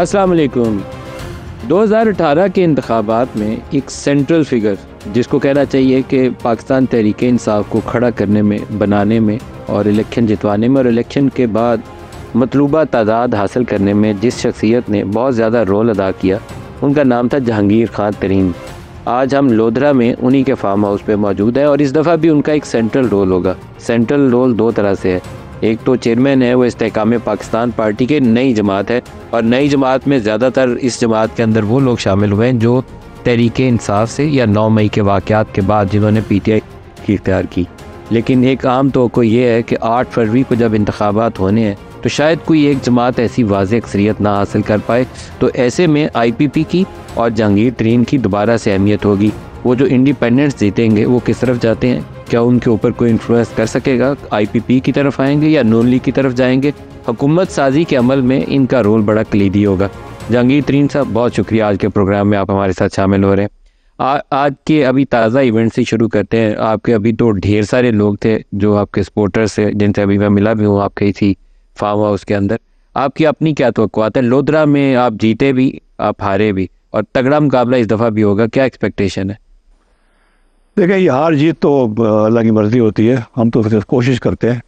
अस्सलाम वालेकुम। 2018 के इंतखाबात में एक सेंट्रल फिगर जिसको कहना चाहिए कि पाकिस्तान तहरीक इंसाफ को खड़ा करने में, बनाने में और इलेक्शन जितवाने में और इलेक्शन के बाद मतलूबा तादाद हासिल करने में जिस शख्सियत ने बहुत ज़्यादा रोल अदा किया, उनका नाम था जहांगीर खान तरीन। आज हम लोधरा में उन्हीं के फार्म हाउस पे मौजूद हैं और इस दफ़ा भी उनका एक सेंट्रल रोल होगा। सेंट्रल रोल दो तरह से है, एक तो चेयरमैन है, वो इस्तेहकाम पाकिस्तान पार्टी के नई जमात है और नई जमात में ज़्यादातर इस जमात के अंदर वो लोग शामिल हुए हैं जो तहरीक इंसाफ से या 9 मई के वाक़यात के बाद जिन्होंने PTI की इख्तियार की। लेकिन एक आम तौक़ो ये है कि 8 फरवरी को जब इंतखाबात होने हैं तो शायद कोई एक जमात ऐसी वाज़ेह अक्सरियत ना हासिल कर पाए, तो ऐसे में IPP की और जहांगीर तरीन की दोबारा से अहमियत होगी। वो जो इंडिपेंडेंट्स जीतेंगे वो किस तरफ जाते हैं, क्या उनके ऊपर कोई इन्फ्लुएंस कर सकेगा, IPP की तरफ आएंगे या नून लीग की तरफ जाएंगे। हुकूमत साजी के अमल में इनका रोल बड़ा कलीदी होगा। जहांगीर तरीन साहब, बहुत शुक्रिया आज के प्रोग्राम में आप हमारे साथ शामिल हो रहे हैं। आज के अभी ताज़ा इवेंट से शुरू करते हैं। आपके अभी तो ढेर सारे लोग थे जो आपके सपोर्टर्स हैं, जिनसे अभी मैं मिला भी हूँ आपके इसी फार्म हाउस के अंदर। आपकी अपनी क्या तवक्कुआत है? लोधरा में आप जीते भी, आप हारे भी और तगड़ा मुकाबला इस दफ़ा भी होगा, क्या एक्सपेक्टेशन है? देखिए, ये हार जीत तो अल्लाह की मर्ज़ी होती है, हम तो सिर्फ कोशिश करते हैं।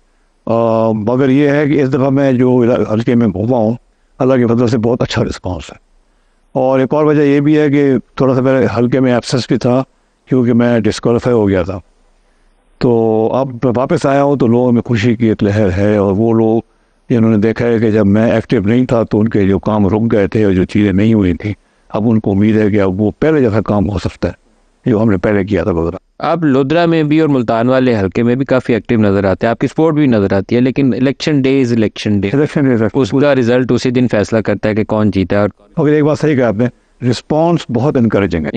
मगर ये है कि इस दफ़ा मैं जो हल्के में घूमा हूँ, अल्लाह की फजल से बहुत अच्छा रिस्पांस है। और एक और वजह ये भी है कि थोड़ा सा मेरे हल्के में एब्सेंस भी था क्योंकि मैं डिस्क्वालीफाई हो गया था। तो अब वापस आया हूँ तो लोगों में खुशी की एक लहर है और वो लोग जिन्होंने देखा है कि जब मैं एक्टिव नहीं था तो उनके जो काम रुक गए थे और जो चीज़ें नहीं हुई थी, अब उनको उम्मीद है कि अब वो पहले जैसा काम हो सकता है जो हमने पहले किया था लोधरा। आप लोधरा में भी और मुल्तान वाले हल्के में भी काफ़ी एक्टिव नज़र आते हैं, आपकी सपोर्ट भी नज़र आती है, लेकिन election day is election day. उसका रिजल्ट उसी दिन फैसला करता है कि कौन जीता है। और एक बात सही कहा आपने, रिस्पांस बहुत इनकरेजिंग।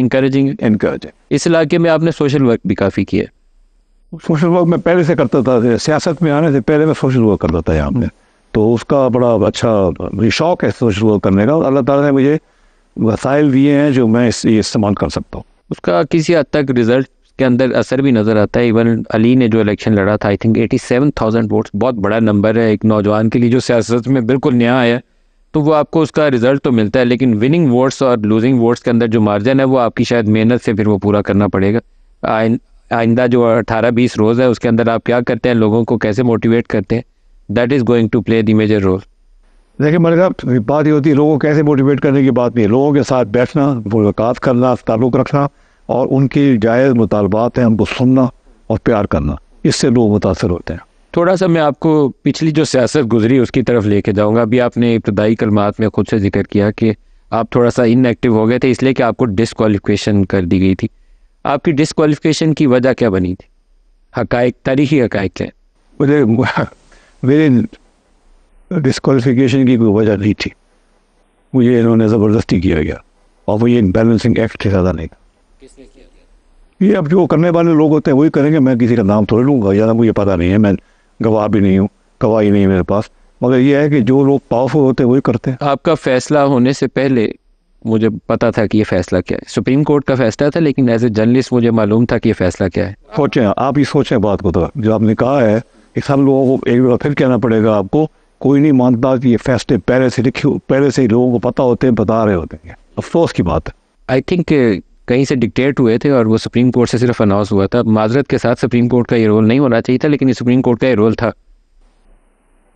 इस इलाके में आपने सोशल वर्क भी काफ़ी किया है। सोशल वर्क मैं पहले से करता था, सियासत में आने से पहले मैं सोशल वर्क करता था यहाँ पे, तो उसका बड़ा अच्छा शौक है सोशल वर्क करने का। और अल्लाह ताला ने मुझे वसाइल दिए हैं जो मैं इस्तेमाल कर सकता हूँ। उसका किसी हद तक रिजल्ट के अंदर असर भी नज़र आता है। इवन अली ने जो इलेक्शन लड़ा था, आई थिंक 87,000 वोट्स, बहुत बड़ा नंबर है एक नौजवान के लिए जो सियासत में बिल्कुल नया है। तो वो आपको उसका रिजल्ट तो मिलता है, लेकिन विनिंग वोट्स और लूजिंग वोट्स के अंदर जो मार्जिन है वो आपकी शायद मेहनत से फिर वो पूरा करना पड़ेगा। आइंदा जो 18-20 रोज़ है उसके अंदर आप क्या करते हैं, लोगों को कैसे मोटिवेट करते हैं, that is going to play the major role. देखिए मैंने कहा, बात ये होती है लोगों को कैसे मोटिवेट करने की बात नहीं है, लोगों के साथ बैठना, मुलाकात करना, ताल्लुक़ रखना और उनकी जायज़ मुतालबात हैं उनको सुनना और प्यार करना, इससे लोग मुतासर होते हैं। थोड़ा सा मैं आपको पिछली जो सियासत गुजरी उसकी तरफ लेके जाऊंगा। अभी आपने इब्तदाई कलमात में खुद से जिक्र किया कि आप थोड़ा सा इनएक्टिव हो गए थे इसलिए कि आपको डिस्क्वालिफिकेशन कर दी गई थी। आपकी डिस्क्वालिफिकेशन की वजह क्या बनी थी? हकायक, तारीखी हकायक क्या है? मेरे डिस्क्वालिफिकेशन की कोई वजह नहीं थी, मुझे इन्होंने ज़बरदस्ती किया गया और वो ये बैलेंसिंग एक्ट से ज़्यादा नहीं था। किसने किया? ये अब जो करने वाले लोग होते हैं वही करेंगे, मैं किसी का नाम थोड़ी लूँगा, ज़्यादा मुझे पता नहीं है, मैं गवाह भी नहीं हूँ, गवाही नहीं है मेरे पास। मगर ये है कि जो लोग पावरफुल होते हैं वही करते हैं। आपका फैसला होने से पहले मुझे पता था कि ये फैसला क्या है, सुप्रीम कोर्ट का फैसला था, लेकिन एज ए जर्नलिस्ट मुझे मालूम था कि ये फैसला क्या है। सोचें, आप ही सोचें बात को, तो जो आपने कहा है कि सब लोगों को एक बार फिर कहना पड़ेगा आपको, कोई नहीं मानता कि ये फैसले पहले से लिखे, पहले से ही लोगों को पता होते हैं, बता रहे होते हैं। अफसोस की बात है। आई थिंक कहीं से डिक्टेट हुए थे और वो सुप्रीम कोर्ट से सिर्फ अनाउंस हुआ था। माजरत के साथ सुप्रीम कोर्ट का ये रोल नहीं होना चाहिए था, लेकिन ये सुप्रीम कोर्ट का ये रोल था।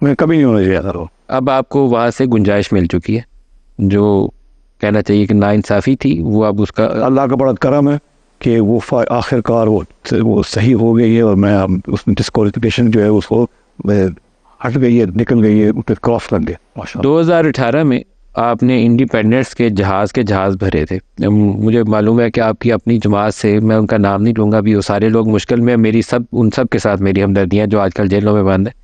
मैं कभी नहीं होना चाहिए था रोल। अब आपको वहाँ से गुंजाइश मिल चुकी है, जो कहना चाहिए कि नाइंसाफ़ी थी वो अब उसका अल्लाह का बड़ा करम है कि वो आखिरकार वो सही हो गई है और मैं अब उसमें डिस्क्वालिफिकेशन जो है उसको हट गई है, निकल गई है, उस पर क्रॉस कर गया माशाल्लाह। 2018 में आपने इंडिपेंडेंस के जहाज़ भरे थे। मुझे मालूम है कि आपकी अपनी जमात से, मैं उनका नाम नहीं लूँगा अभी, वो सारे लोग मुश्किल में, मेरी उन सब के साथ मेरी हमदर्दियाँ जो आजकल जेलों में बंद है,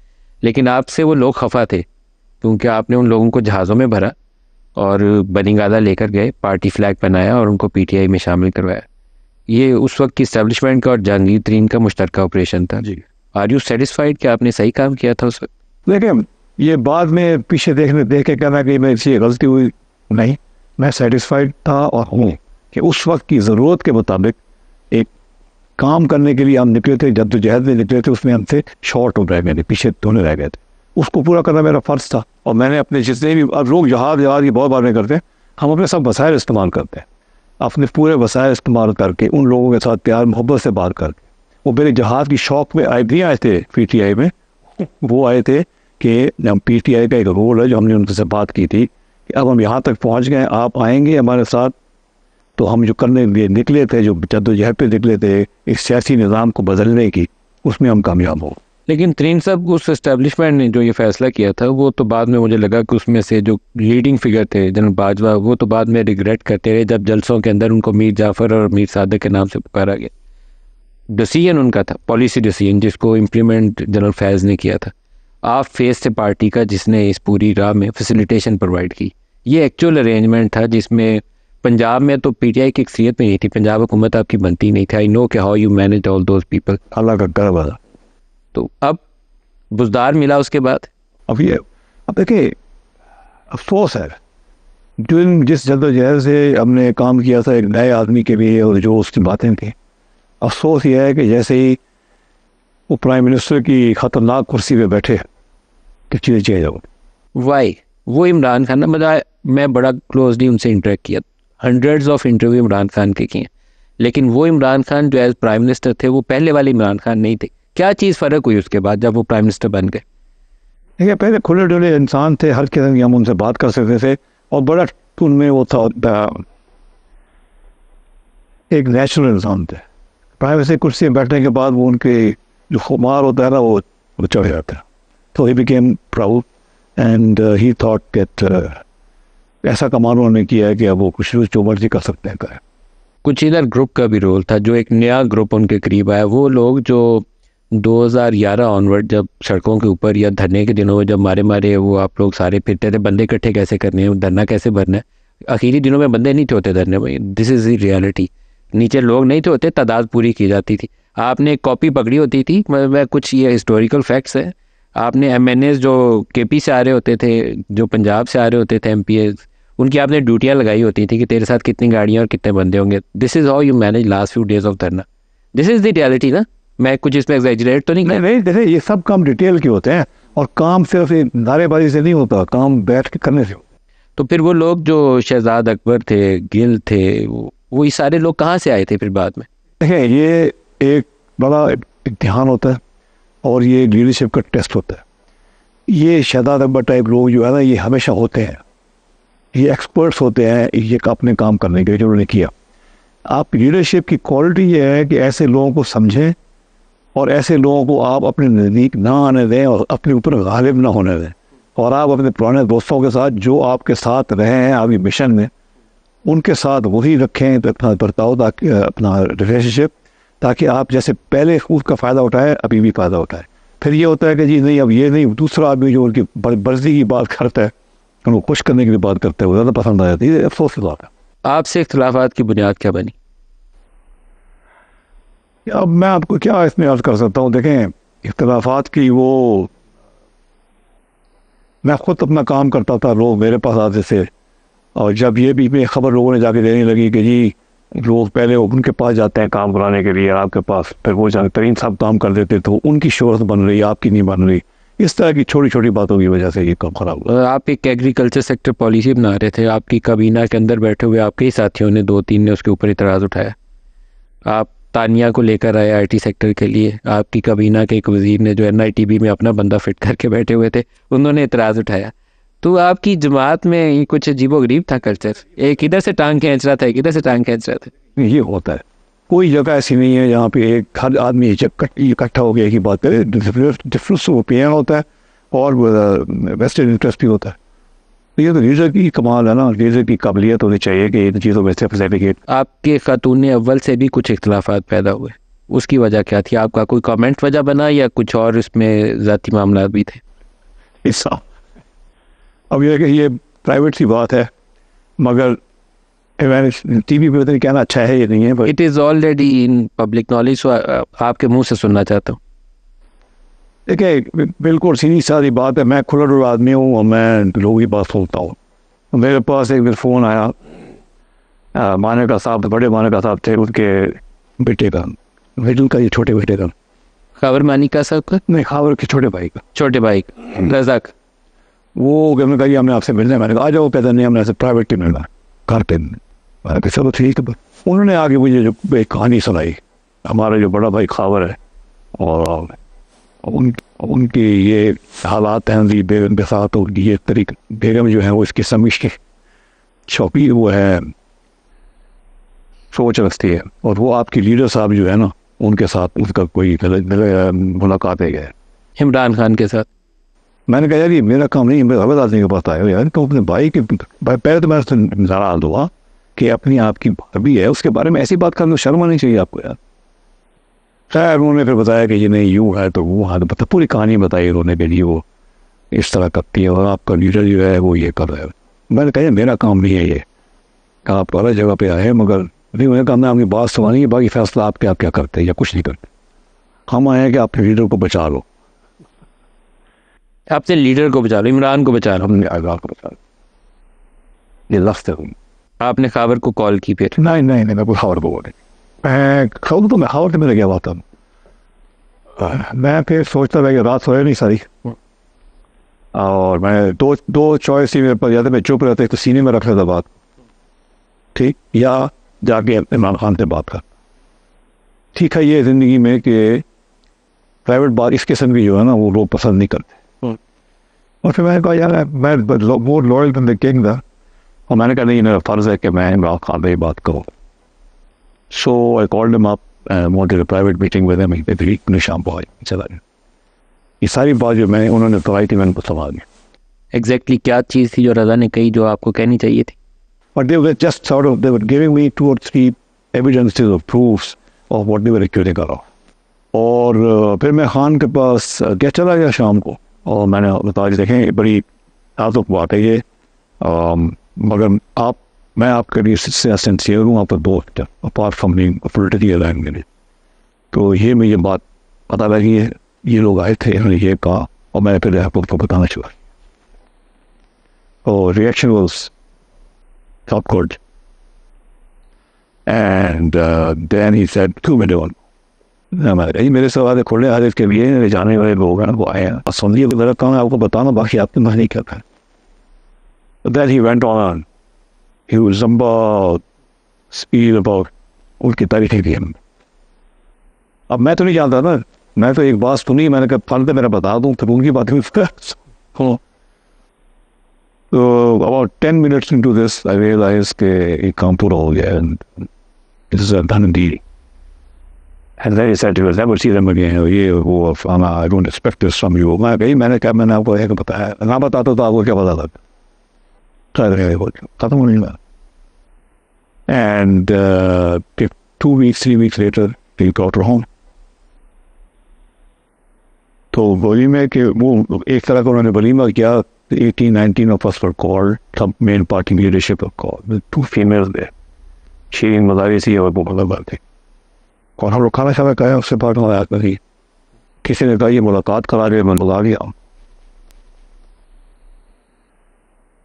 लेकिन आपसे वो लोग खफा थे क्योंकि आपने उन लोगों को जहाज़ों में भरा और बनीगादा लेकर गए, पार्टी फ्लैग पहनाया और उनको PTI में शामिल करवाया। ये उस वक्त की इस्टेब्लिशमेंट का और जहांगीर तरीन का मुश्तरका ऑपरेशन था। जी, आर यू सेटिस्फाइड कि आपने सही काम किया था उस वक्त? देखिए, ये बाद में पीछे देख के कहना कि मेरी से गलती हुई, नहीं, मैं सेटिस्फाइड था और हूँ कि उस वक्त की ज़रूरत के मुताबिक एक काम करने के लिए हम निकले थे, जद्दोजहद में निकले थे, उसमें हमसे शॉर्ट हो रह गए थे, पीछे होने रह गए थे। उसको पूरा करना मेरा फ़र्ज़ था। और मैंने अपने जितने भी, अब लोग जहाज़ जहाज़ की बहुत बार नहीं करते, हम अपने सब वसाइल इस्तेमाल करते हैं, अपने पूरे वसाइल इस्तेमाल करके उन लोगों के साथ प्यार मोहब्बत से बात करके। वो मेरे जहाज़ की शौक में नहीं आए थे PTI में, वो आए थे कि PTI का एक रोल है जो हमने उनसे बात की थी कि अब हम यहाँ तक पहुँच गए, आप आएंगे हमारे साथ। तो हम जो करने लिए निकले थे, जो जद्दोजहद पे निकले थे इस सियासी निज़ाम को बदलने की, उसमें हम कामयाब हो। लेकिन तरीन साहब, उस एस्टेब्लिशमेंट ने जो ये फैसला किया था, वो तो बाद में मुझे लगा कि उसमें से जो लीडिंग फिगर थे जनरल बाजवा, वो तो बाद में रिग्रेट करते रहे जब जलसों के अंदर उनको मीर जाफ़र और मीर सादक के नाम से पुकारा गया। डिसीजन उनका था, पॉलिसी डिसीजन, जिसको इम्प्लीमेंट जनरल फैज़ ने किया था। आप फेस थे पार्टी का जिसने इस पूरी राह में फैसिलिटेशन प्रोवाइड की। ये एक्चुअल अरेंजमेंट था जिसमें पंजाब में तो PTI की अक्सरियत में नहीं थी, पंजाब हुकूमत आपकी बनती नहीं थी। आई नो कि how you manage all those people. Allah का करम है। तो अब बुजदार मिला उसके बाद। अब देखिए, अफसोस है जिस जद्दोजहद से हमने काम किया था एक नए आदमी के लिए, और जो उसकी बातें थी, अफसोस यह है कि जैसे ही वो प्राइम मिनिस्टर की ख़तरनाक कुर्सी पे बैठे कि चीज़ें चेंज हो। वाई वो इमरान खान ना, मतलब मैं बड़ा क्लोजली उनसे इंटरेक्ट किया, hundreds of interview Imran Khan के किए, लेकिन वो इमरान खान जो एज प्राइम मिनिस्टर थे वो पहले वाले इमरान खान नहीं थे। क्या चीज़ फ़र्क हुई उसके बाद जब वो प्राइम मिनिस्टर बन गए? देखिए, पहले खुले डुले इंसान थे, हर किस्म की हम उनसे बात कर सकते थे, और बड़ा उनमें वो था, एक नेचुरल इंसान थे। प्राइम मिनिस्टर कुर्सी में बैठने के बाद वो उनके जो खुमार होता है ना, वो चढ़ जाता है। तो he became proud and he thought that ऐसा कमाल उन्होंने किया है कि अब वो कुछ जो मर्जी कर सकते हैं करें। कुछ इधर ग्रुप का भी रोल था, जो एक नया ग्रुप उनके करीब आया, वो लोग जो 2011 ऑनवर्ड जब सड़कों के ऊपर या धरने के दिनों में जब मारे मारे वो आप लोग सारे फिरते थे, बंदे इकट्ठे कैसे करने हैं, धरना कैसे भरना है। आखिरी दिनों में बंदे नहीं थे होते धरने में, दिस इज़ द रियलिटी। नीचे लोग नहीं थे होते, तादाद पूरी की जाती थी। आपने एक कॉपी पकड़ी होती थी, मैं कुछ ये हिस्टोरिकल फैक्ट्स है, आपने MNAs जो KP से आ रहे होते थे, जो पंजाब से आ रहे होते थे MPs, उनकी आपने ड्यूटियाँ लगाई होती थी कि तेरे साथ कितनी गाड़ियाँ और कितने बंदे होंगे। This is how you manage last few days of धरना। दिस इज़ द रियलिटी ना, मैं कुछ इसमें एग्जैजरेट तो नहीं। नहीं, देखिए, ये सब काम डिटेल के होते हैं, और काम सिर्फ नारेबाजी से नहीं होता, काम बैठ के करने से। तो फिर वो लोग जो शहजाद अकबर थे, गिल थे, वो ये सारे लोग कहाँ से आए थे फिर बाद में? देखिए, ये एक बड़ा इम्तिहान होता है, और ये लीडरशिप का टेस्ट होता है। ये शहजाद अकबर टाइप लोग जो है ना, ये हमेशा होते हैं, ये एक्सपर्ट्स होते हैं ये अपने काम करने के लिए जो उन्होंने किया। आप लीडरशिप की क्वालिटी ये है कि ऐसे लोगों को समझें, और ऐसे लोगों को आप अपने नज़दीक ना आने दें और अपने ऊपर गालिब ना होने दें। और आप अपने पुराने दोस्तों के साथ जो आपके साथ रहे हैं आपकी मिशन में, उनके साथ वही रखें अपना बर्ताव, ताकि अपना रिलेशनशिप, ताकि आप जैसे पहले उसका फ़ायदा उठाए अभी भी फ़ायदा उठाए। फिर ये होता है कि जी नहीं, अब ये नहीं, दूसरा आदमी जो उनकी बर्जी की बात करता है, उनको खुश करने की भी बात करता है, वो ज़्यादा पसंद आ जाती है। अफसोस की बात है। आपसे इख्तलाफात की बुनियाद क्या बनी? अब मैं आपको क्या इसमें अर्ज कर सकता हूँ। देखें, इख्तलाफात की वो, मैं खुद अपना काम करता था, लोग मेरे पास आते थे, और जब ये भी खबर लोगों ने जाके देने लगी कि जी लोग पहले उनके पास जाते हैं काम कराने के लिए आपके पास, फिर वो जाके तरीन साहब काम कर देते, तो उनकी शोहरत बन रही, आपकी नहीं बन रही। इस तरह की छोटी छोटी बातों की वजह से ये काम खराब हुआ। आप एक एग्रीकल्चर सेक्टर पॉलिसी बना रहे थे, आपकी काबीना के अंदर बैठे हुए आपके ही साथियों ने 2-3 ने उसके ऊपर इतराज़ उठाया। आप तानिया को लेकर आए IT सेक्टर के लिए, आपकी काबीना के एक वज़ीर ने जो NITB में अपना बंदा फिट करके बैठे हुए थे, उन्होंने इतराज़ उठाया। तो आपकी जमात में ये कुछ अजीबोगरीब था कल्चर, एक इधर से टांग खींच रहा था, एक इधर से टांग खींच रहा था। ये होता है, कोई जगह ऐसी नहीं है जहाँ पे एक हर आदमी इकट्ठा हो गया एक ही बात करे। डिफरेंस ओपिनियन होता है, और वेस्टेड इंटरेस्ट भी होता है। तो ये तो लीडर की कमाल है ना, लीडर की काबिलियत होनी चाहिए कि इन चीज़ों में से सर्टिफिकेट। आपके खातून अव्वल से भी कुछ इख्तलाफात पैदा हुए, उसकी वजह क्या थी? आपका कोई कमेंट वजह बना या कुछ और इसमें ज़ाती मामला भी थे? हिस्सा अब ये प्राइवेट सी बात है, मगर TV पे पता कहना अच्छा है ये नहीं है, it is already in public knowledge, आपके मुंह से सुनना चाहता हूँ। देखिए, बिल्कुल सीधी सादी बात है, मैं खुला डुला आदमी हूँ और मैं लोगों की बात सुनता हूँ। मेरे पास एक फ़ोन आया, माने का साहब, बड़े माने का साहब थे, उनके बेटे का, मिडिल का, ये छोटे बेटे का, खबर मानी का साहब का? नहीं, खावर के छोटे भाई का। छोटे भाई का, रजाक। वो हमने कहा हमने आपसे मिलना है। मैंने कहा आ जाओ, कहते नहीं हमने ऐसे प्राइवेट ही मिलना है, घर पे। मैंने कहा चलो ठीक है। उन्होंने आगे मुझे जो एक कहानी सुनाई, हमारा जो बड़ा भाई खावर है और उनकी ये हालात हैं जी बेगम के साथ, उनकी ये तरीक बेगम जो है वो इसकी समीश की छौकी वो है सोच रखती है, और वो आपकी लीडर साहब जो है ना उनके साथ उसका कोई मुलाकात है गया इमरान खान के साथ। मैंने कहा यार ये मेरा काम नहीं, मेरे हवल आदमी के पास आए हो यार, तो अपने भाई के पहले तो मैं उससे नाराज हुआ कि अपनी आपकी भाभी है उसके बारे में ऐसी बात करना शर्म आनी चाहिए आपको यार। खैर उन्होंने फिर बताया कि ये नहीं यूँ है तो वो है, तो पूरी कहानी बताई उन्होंने कि वो इस तरह करती है और आपका लीडर जो है वो ये कर रहा है। मैंने कहा मेरा काम नहीं है ये, कहा आप अलग जगह पे आए मगर नहीं, उन्होंने कहा मैं आपकी बात सुनानी है, बाकी फैसला आपके आप क्या करते हैं या कुछ नहीं करते, हम आए हैं कि आपके लीडर को बचा लो। आपसे लीडर को बचा लो, इमरान को बचा लो। हमने आगाह को बचा लो, ये लफ्ज़ है। आपने खबर को कॉल की फिर? नहीं नहीं नहीं, मैं कोई खबर को बोले खबर तो मैं खबर से मेरे गया हुआ था। मैं फिर सोचता था कि रात सोया नहीं सारी, और मैं दो चॉइस ही मेरे पास, या तो मैं चुप रहता तो सीने में रख लेता बात, ठीक, या जाके इमरान खान से बात कर। ठीक है, ये ज़िंदगी में कि प्राइवेट बात इस किस्म की जो है ना वो लोग पसंद नहीं करते। और फिर मैंने कहा यार मैं more loyal than the king था, और मैंने कहा नहीं मेरा फ़र्ज़ है कि मैं इमरान खान से बात करूँ। So I called him up and wanted a private meeting with him. अपने शाम को चला गया। ये सारी बात जो मैं उन्होंने बताई थी मैंने को समझ गया एग्जैक्टली क्या चीज़ थी जो रजा ने कही जो आपको कहनी चाहिए थी? But they were just sort of, they were giving me 2 or 3 evidences or proofs of what they were accusing her of. और फिर मैं खान के पास क्या चला गया शाम को, और मैंने बताया देखें बड़ी नाजुक बात है ये, मगर मैं आपके लिए सिंसियर हूँ, आप दोस्त apart from being politically aligned मेरे। तो ये मुझे बात पता लगी है, ये लोग आए थे, इन्होंने ये कहा, और मैंने फिर आपको बताना चाहा। और reaction was not good. And then he said, क्यों मैं डोन मेरे सवाल खुले हाजिर के लिए जाने वाले लोग हैं वो आए हैं, सुन लिए मेरा काम है आपको बताना, बाकी आपने मना नहीं करना। Then he went on, he was about speed about उनकी तारीफें की। अब मैं तो नहीं जानता ना, मैं तो एक बात सुनी, मैंने कहा फल तो मेरा बता दूँ, फिर उनकी बातें सुनो। So about 10 minutes into this, I realized कि एक काम पूरा हो गया and this is a done deal. And then he said, "You will never see them again." ये वो I don't expect this from you. मैंने कहा मैंने आपको एक बताया, ना बताता तो आपको क्या पता था? खत्म होने लगा। And 2 weeks, 3 weeks later, he got her home. तो वलीमे के वो एक तरह का उन्होंने वलीमा किया। 18-19 of us were called, some main party leadership were called, with 2 females there, Shireen Madarisi और वो अलग बात थी। और हम लोग खाना शाना खाया, उससे बात मुलाकात नहीं, किसी ने कहा ये मुलाकात करा रहे, मैं बुला लिया।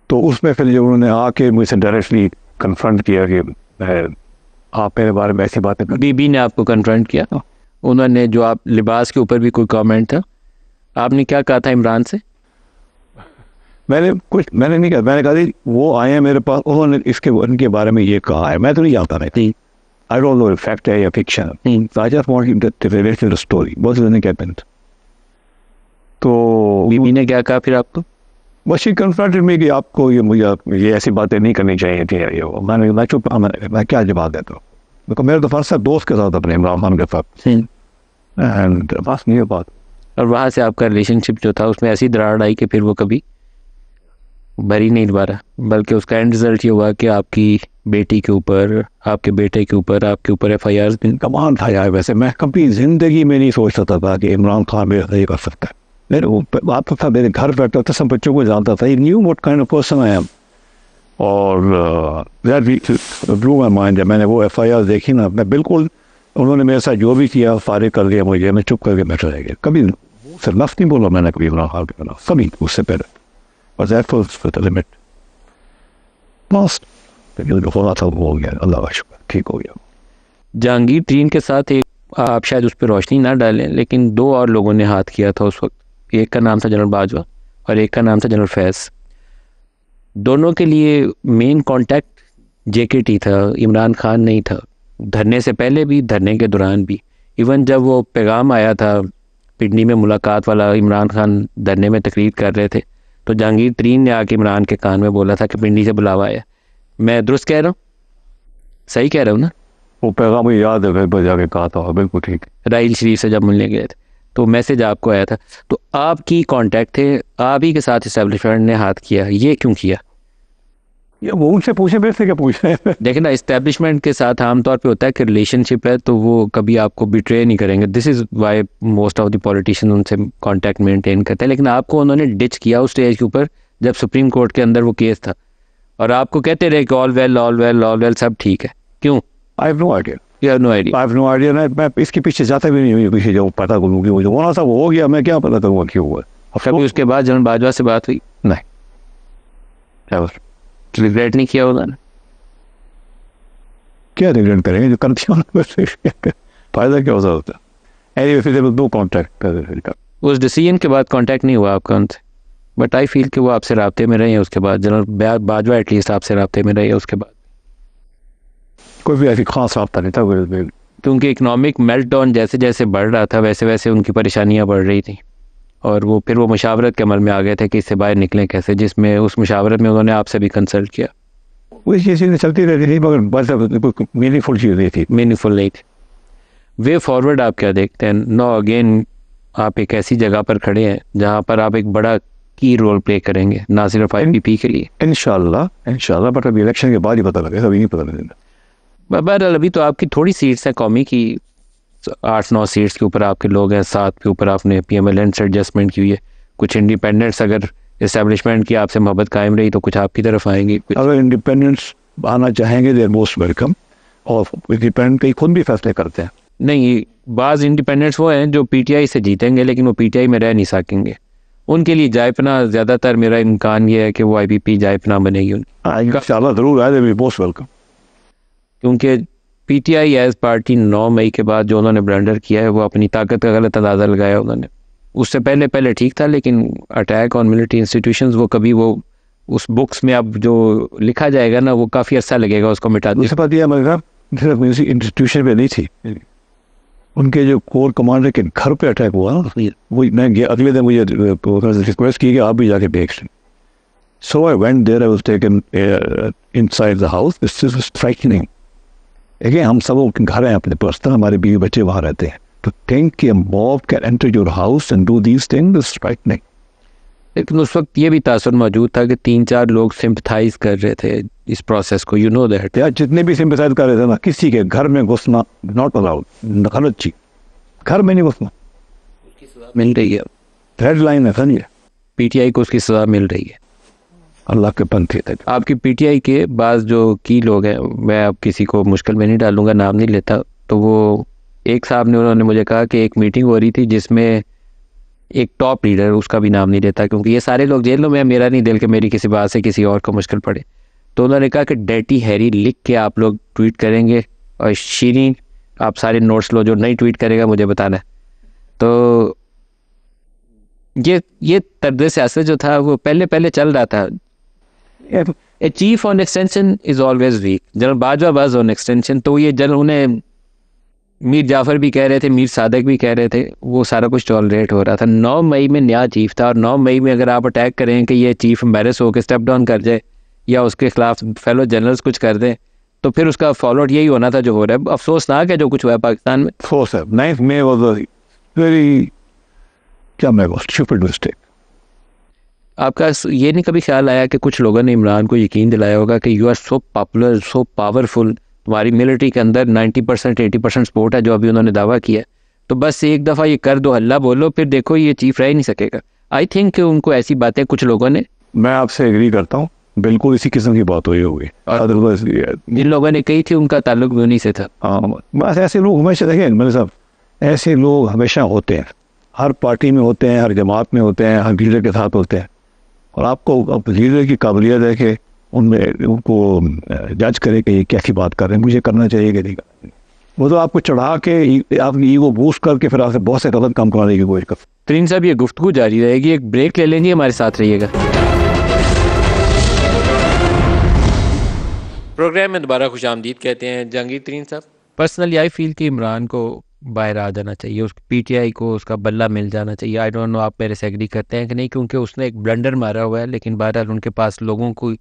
तो उसमें फिर जब उन्होंने आके मुझसे डायरेक्टली कन्फ्रंट किया कि आप मेरे बारे में ऐसी बातें कर। बीबी ने आपको कन्फ्रंट किया? उन्होंने जो आप लिबास के ऊपर भी कोई कमेंट था, आपने क्या कहा था इमरान से? मैंने नहीं कहा, मैंने कहा थी वो आए हैं मेरे पास, उन्होंने उनके बारे में ये कहा है, मैं तो नहीं जानता नहीं, आई डोंट नो फैक्ट है या fiction, I just want to relate the story, what is the happened. तो बीबी ने क्या कहा फिर आपको? बस शी कन्फ्रंटेड मी कि आपको ये ऐसी बातें नहीं करनी चाहिए थी। मैं चुप, मैं क्या जवाब देता हूँ, देखो मेरे तो फर्स्ट दोस्त के साथ अपने इमरान खान के साथ, एंड बस नहीं बात। और वहाँ से आपका रिलेशनशिप जो था उसमें ऐसी दरार आई कि फिर वो कभी भरी नहीं दोबारा, बल्कि उसका एंड रिजल्ट ये हुआ कि आपकी बेटी के ऊपर, आपके बेटे के ऊपर, आपके ऊपर FIR भी। कमाल था यार, वैसे मैं कभी जिंदगी में नहीं सोच सकता था कि इमरान खान मेरे से ये कर सकता है। मेरे बात तो था, मेरे घर बैठता था, सब बच्चों को जानता था, knew what kind of person I am. और ब्लू माय माइंड, जब मैंने वो FIR देखी ना, मैं बिल्कुल, उन्होंने मेरे साथ जो भी किया सारे कर दिया मुझे, मैं चुप करके बैठा रह गया, कभी सिर्फ लफ्ज़ नहीं बोला मैंने कभी इमरान खान के खिलाफ, कभी उससे पहले। और दैट वाज द लिमिट। बस हो गया, अल्लाह का शुक्र, ठीक हो गया। जहांगीर टीन के साथ एक आप शायद उस पर रोशनी ना डालें, लेकिन 2 और लोगों ने हाथ किया था उस वक्त। एक का नाम था जनरल बाजवा और एक का नाम था जनरल फैज़। दोनों के लिए मेन कांटेक्ट JKT था, इमरान खान नहीं था। धरने से पहले भी, धरने के दौरान भी। इवन जब वो पैगाम आया था पिंडी में मुलाकात वाला, इमरान खान धरने में तकरीर कर रहे थे, तो जहांगीर तरीन ने आके इमरान के कान में बोला था कि पिंडी से बुलावा आया। मैं दुरुस्त कह रहा हूँ, सही कह रहा हूँ ना? वो पैगाम मुझे याद है, घर पर जाके कहा था, बिल्कुल ठीक। राइल शरीफ से जब मिलने गए थे तो मैसेज आपको आया था, तो आपकी कांटेक्ट थे, आप ही के साथ इस्टेब्लिशमेंट ने हाथ किया, ये क्यों किया? ये वो उनसे पूछे, मेरे से क्या पूछ रहे हैं? देखिए ना, इस्टेब्लिशमेंट के साथ आमतौर पे होता है कि रिलेशनशिप है तो वो कभी आपको बिट्रे नहीं करेंगे। This is why most of the politician उनसे कांटेक्ट मेंटेन करते हैं। लेकिन आपको उन्होंने डिच किया उस स्टेज के ऊपर जब सुप्रीम कोर्ट के अंदर वो केस था, और आपको कहते रहे कि all well all well all well, सब ठीक है। क्यों? I have no idea, you have no idea. I have no idea. मैं इसके पीछे जाता भी नहीं हूँ, पीछे जो पता करूँ कि वो जो होना था वो हो गया, मैं क्या पता करूँगा क्यों हुआ। कभी उसके बाद जनरल बाजवा से बात हुई? नहीं, रिग्रेट नहीं किया उन्होंने? क्या रिग्रेट करेंगे, जो करते हैं फायदा क्या होता है। एनीवे, फिर दो कॉन्टैक्ट उस डिसीजन के बाद कांटेक्ट नहीं हुआ आपका उनसे, बट आई फील कि वो आपसे राब्ते में रहे हैं उसके बाद। जनरल बाजवा एटलीस्ट आपसे राब्ते में रहे हैं उसके बाद, कोई भी ऐसी खास रब्ता नहीं था। क्योंकि इकनॉमिक मेल्टडाउन जैसे जैसे बढ़ रहा था वैसे वैसे उनकी परेशानियां बढ़ रही थी, और वो फिर वो मुशावरत के अमल में आ गए थे कि इससे बाहर निकलें कैसे, जिसमें उस मुशावरत में उन्होंने आपसे भी कंसल्ट किया। वही चीज़ें चलती रहती थी, मगर बस मीनिंगफुल चीज़ नहीं थी। मीनिंगफुल नहीं थी। वे फॉरवर्ड आप क्या देखते हैं? नो अगेन, आप एक ऐसी जगह पर खड़े हैं जहाँ पर आप एक बड़ा की रोल प्ले करेंगे, ना सिर्फ IPP के लिए। इंशाल्लाह, बट अभी इलेक्शन के बाद ही पता लगेगा, अभी नहीं पता लगेगा। बहरहाल अभी तो आपकी थोड़ी सीट्स हैं कौमी की, 8-9 सीट्स के ऊपर आपके लोग हैं, 7 के ऊपर आपने PMLN से एडजस्टमेंट की हुई है। कुछ इंडिपेंडेंट्स अगर इस्टेब्लिशमेंट की आपसे मोहब्बत कायम रही तो कुछ आपकी तरफ आएंगे। अगर इंडिपेंडेंट्स आना चाहेंगे, दे आर मोस्ट वेलकम, और इंडिपेंडेंट कई खुद भी फैसले करते हैं। नहीं, बाज़ इंडिपेंडेंट्स वो हैं जो PTI से जीतेंगे लेकिन वो PTI में रह नहीं सकेंगे। उनके लिए जायपना, ज़्यादातर मेरा इम्कान ये है कि वो IPP जायपना बनेगी उनकी। इंशाल्लाह ज़रूर आए, दे बी मोस्ट वेलकम। क्योंकि PTI एज पार्टी 9 मई के बाद जो उन्होंने ब्लंडर किया है, वो अपनी ताकत का गलत अंदाज़ा लगाया उन्होंने। उससे पहले ठीक था, लेकिन अटैक ऑन मिलिट्री इंस्टीट्यूशंस वो कभी, वो उस बुक्स में अब जो लिखा जाएगा ना, वो काफ़ी अर्सा लगेगा उसको मिटा दें। दूसरी बात यह मगर सिर्फ इंस्टीट्यूशन पे नहीं थी, उनके जो कोर कमांडर के घर पे अटैक हुआ ना, वो मैं गया, अगले दिन मुझे रिक्वेस्ट की कि आप भी जाके देख लें। So I went there, I was taken inside the house. This is striking. देखिए, हम सब घर हैं अपने पर्सनल, हमारे बीवी बच्चे वहाँ रहते हैं, तो थिंक कि mob can enter your house and do these things, this striking. लेकिन उस वक्त ये भी तासुर मौजूद था कि 3-4 लोग सिंपथाइज कर रहे थे इस प्रोसेस को, यू नो दैट। या जितने भी सिंपथाइज कर रहे थे ना, किसी के घर में घुसना नॉट अलाउड, गलत चीज, घर में नहीं घुसना। उसकी सजा मिल रही है, रेड लाइन है, समझिए। PTI को उसकी सजा मिल रही है। अल्लाह के पंथे थे। आपकी PTI के बाज़ जो की लोग हैं, मैं अब किसी को मुश्किल में नहीं डालूंगा, नाम नहीं लेता, तो वो एक साहब ने, उन्होंने मुझे कहा कि एक मीटिंग हो रही थी जिसमें एक टॉप लीडर, उसका भी नाम नहीं लेता क्योंकि ये सारे लोग जेल में, मेरा नहीं दिल कि मेरी किसी बात से किसी और को मुश्किल पड़े, तो उन्होंने कहा कि डर्टी हैरी लिख के आप लोग ट्वीट करेंगे, और शीरीन आप सारे नोट्स लो, जो नहीं ट्वीट करेगा मुझे बताना है। तो ये तर्ज सियासत जो था वो पहले चल रहा था। A chief on extension is always weak. General Bajwa was on extension, तो ये जनरल, उन्हें मीर जाफर भी कह रहे थे, मीर सादक भी कह रहे थे, वो सारा कुछ टॉलरेट हो रहा था। 9 मई में नया चीफ था, और 9 मई में अगर आप अटैक करें कि ये चीफ एम्बेरस होकर स्टेप डाउन कर जाए या उसके खिलाफ फेलो जनरल्स कुछ कर दें, तो फिर उसका फॉलोआउट यही होना था जो हो रहा है। अफसोसनाक है जो कुछ हुआ है पाकिस्तान में। अफसोस है। 9 मई वाज अ वेरी, क्या मैं स्टूपिड मिस्टेक। आपका ये नहीं कभी ख्याल आया कि कुछ लोगों ने इमरान को यकीन दिलाया होगा कि you are so popular, so powerful, तुम्हारी मिलिट्री के अंदर 90% 80% सपोर्ट है, जो अभी उन्होंने दावा किया, तो बस एक दफ़ा ये कर दो, हल्ला बोलो, फिर देखो ये चीफ रह ही नहीं सकेगा। आई थिंक कि उनको ऐसी बातें कुछ लोगों ने, मैं आपसे एग्री करता हूँ, बिल्कुल इसी किस्म की बात हुई होगी। अदरवाइज जिन लोगों ने कही थी उनका ताल्लुक भी उन्हीं से था। हाँ, बस ऐसे लोग हमेशा, देखिए मेरे साहब, ऐसे लोग हमेशा होते हैं, हर पार्टी में होते हैं, हर जमात में होते हैं, हर लीडर के साथ होते हैं। और आपको अब लीडर की काबिलियत है कि उनमें उनको जज करे कि ये कैसी बात कर रहे हैं, मुझे करना चाहिए कि नहीं करना चाहिए। वो तो आपको चढ़ा के आपकी ईगो बूस्ट करके फिर आपसे बहुत से गलत काम कराने की कोशिश कर। तरीन साहब, ये गुफ्तगू जारी रहेगी, एक ब्रेक ले लेंगे, हमारे साथ रहिएगा। प्रोग्राम में दोबारा खुश आमदीद कहते हैं। जहांगीर तरीन साहब, पर्सनली आई फील कि इमरान को बाहर आ जाना चाहिए, उस पीटीआई को उसका बल्ला मिल जाना चाहिए। आई डोंट नो आप मेरे से एग्री करते हैं कि नहीं, क्योंकि उसने एक ब्लंडर मारा हुआ है, लेकिन बहरहाल उनके पास लोगों की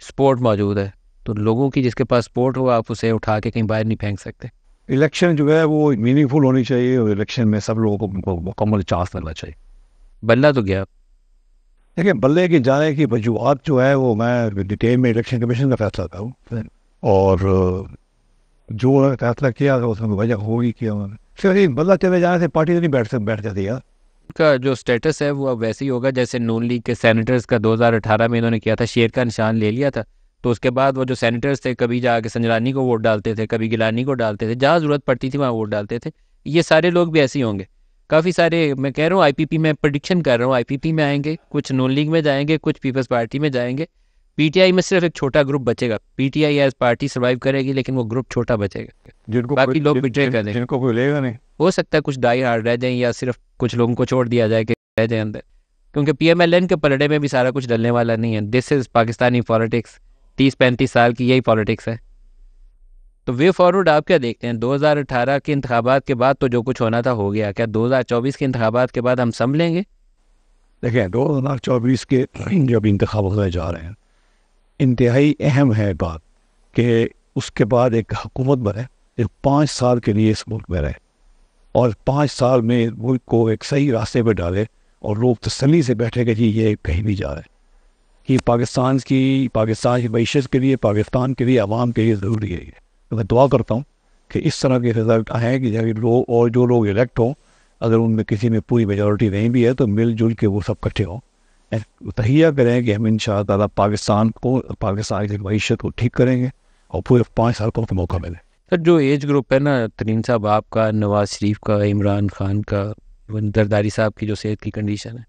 सपोर्ट मौजूद है। तो लोगों की जिसके पास सपोर्ट हो, आप उसे उठा के कहीं बाहर नहीं फेंक सकते। इलेक्शन जो है वो मीनिंगफुल होनी चाहिए और इलेक्शन में सब लोगों को मुकम्मल चांस मिलना चाहिए। बल्ला तो गया। देखिए, बल्ले की जाने की वजूहत जो है वो मैं डिटेल में इलेक्शन कमीशन का फैसला था और जो फैसला किया था उसमें वजह होगी कि सिर्फ बल्ला चले जाने से पार्टी तो नहीं बैठ जाती यार। का जो स्टेटस है वो अब वैसे ही होगा जैसे नून लीग के सेनेटर्स का 2018 में इन्होंने किया था, शेर का निशान ले लिया था। तो उसके बाद वो जो सेनेटर्स थे, कभी जाके संजरानी को वोट डालते थे, कभी गिलानी को डालते थे, जहाँ ज़रूरत पड़ती थी वहाँ वोट डालते थे। ये सारे लोग भी ऐसे ही होंगे। काफ़ी सारे, मैं कह रहा हूँ आईपीपी में प्रेडिक्शन कर रहा हूँ, आईपीपी में आएंगे, कुछ नून लीग में जाएंगे, कुछ पीपल्स पार्टी में जाएंगे। पीटीआई में सिर्फ एक छोटा ग्रुप बचेगा। पीटीआई एज पार्टी सर्वाइव करेगी, लेकिन वो ग्रुप छोटा बचेगा, बाकी लोग बिट्रे कर देंगे। जिनको कोई लेगा नहीं। हो सकता है कुछ डाई हार्ड रह जाएं, या सिर्फ कुछ लोगों को छोड़ दिया जाए कि रह जाए अंदर, क्योंकि पीएमएलएन के पलड़े में भी सारा कुछ डलने वाला नहीं है। This is Pakistani politics. 30-35 साल की यही पॉलिटिक्स है। तो वे फॉरवर्ड आप क्या देखते हैं? 2018 के इंतखाबात के बाद तो जो कुछ होना था हो गया, क्या 2024 के इंतखाबात के बाद हम संभलेंगे? देखिए, 2024 के जब इंतखाब होने जा रहे हैं, इंतहाई अहम है बात कि उसके बाद एक हुकूमत बने जो 5 साल के लिए इस मुल्क में रहे और 5 साल में मुल्क को एक सही रास्ते पर डाले और लोग तसल्ली से बैठे कि जी ये कहीं नहीं जा रहे, कि पाकिस्तान की मईशत के लिए, पाकिस्तान के लिए, अवाम के लिए ज़रूरी है। तो मैं दुआ करता हूँ कि इस तरह के रिजल्ट आएँ कि जब लोग और जो लोग इलेक्ट हों, अगर उनमें किसी में पूरी मेजॉरिटी नहीं भी है तो मिलजुल के वो सब इकट्ठे हों, तहिया करें कि हम इंशाअल्लाह पाकिस्तान की मईशत को ठीक करेंगे और पूरे 5 साल को मौका मिले। सर, जो एज ग्रुप है ना तरीन साहब, आपका, नवाज शरीफ का, इमरान खान का, जरदारी साहब की जो सेहत की कंडीशन है,